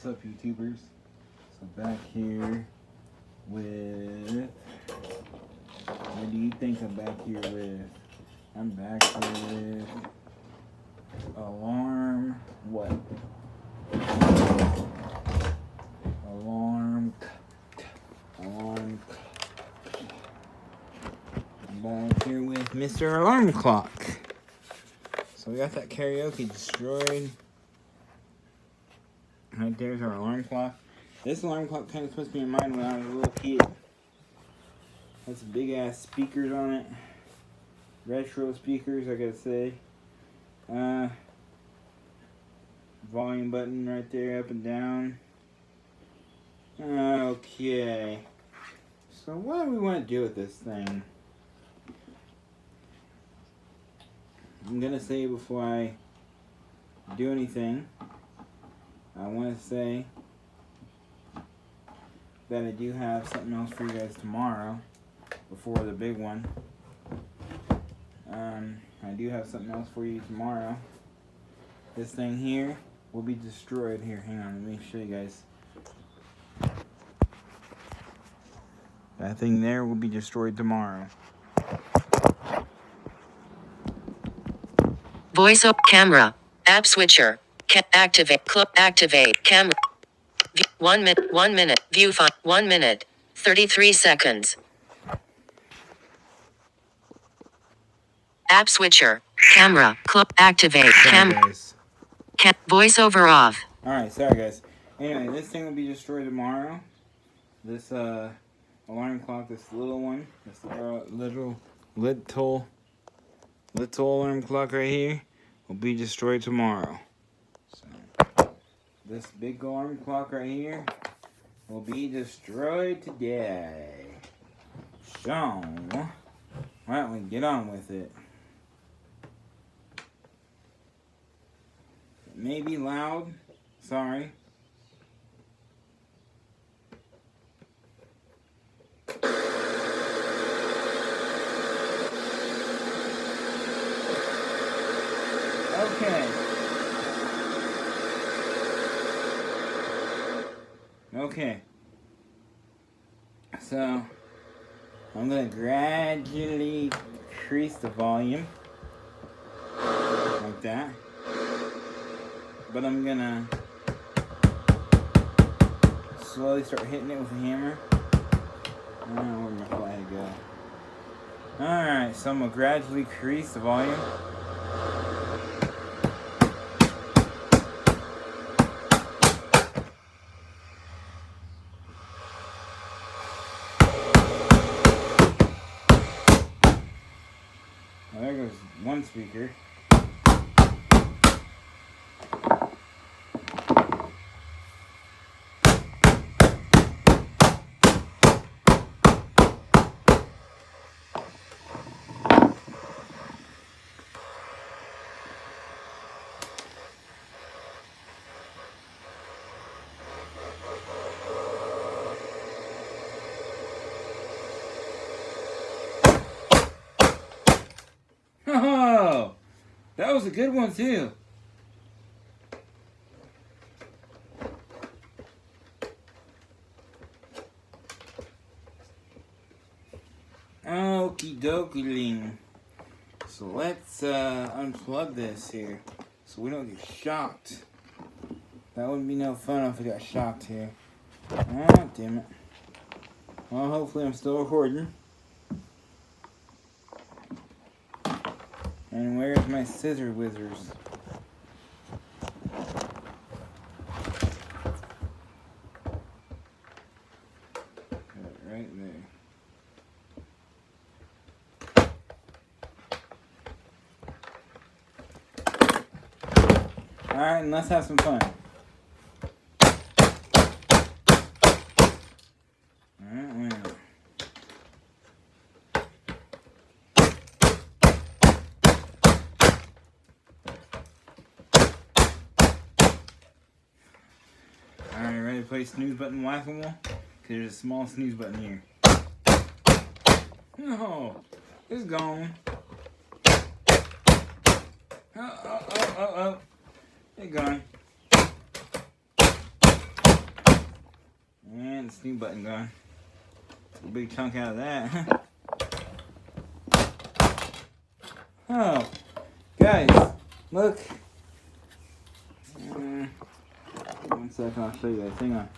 What's up, YouTubers? So back here with, what do you think I'm back here with? I'm back with alarm, what? Alarm. I'm back here with Mr. Alarm Clock. So we got that karaoke destroyed. Right there's our alarm clock. This alarm clock kind of puts me in mind when I was a little kid. Has some big ass speakers on it. Retro speakers, I gotta say. Volume button right there, up and down. Okay. So what do we want to do with this thing? I'm gonna say before I do anything, I want to say that I do have something else for you guys tomorrow before the big one. I do have something else for you tomorrow. This thing here will be destroyed. Here, hang on, let me show you guys. That thing there will be destroyed tomorrow. Voice up camera. App switcher. Activate. Activate. Camera. 1 minute. 1 minute. View file. 1 minute. 33 seconds. App switcher. Camera. Activate. Camera. Voiceover off. Alright, sorry guys. Anyway, this thing will be destroyed tomorrow. This alarm clock, this little one, this little alarm clock right here, will be destroyed tomorrow. So, this big alarm clock right here will be destroyed today. So, why don't we get on with it? It may be loud. Sorry. Okay. So, I'm going to gradually increase the volume. Like that. But I'm going to slowly start hitting it with a hammer. I don't know where my flag go. Alright, so I'm going to gradually increase the volume. Well, there goes one speaker. Oh, that was a good one too. Okie dokie. So let's unplug this here so we don't get shocked. That wouldn't be no fun if we got shocked here. Ah, damn it. Well, hopefully I'm still recording. And where's my scissor whizzers? Right there. Alright, and let's have some fun. Alright, well. Alright, ready to play snooze button whack-a-mole? Because there's a small snooze button here. No, it's gone. Oh. It's gone. this new button going. Took a big chunk out of that. Oh, guys, look. 1 second, I'll show you guys. Hang on.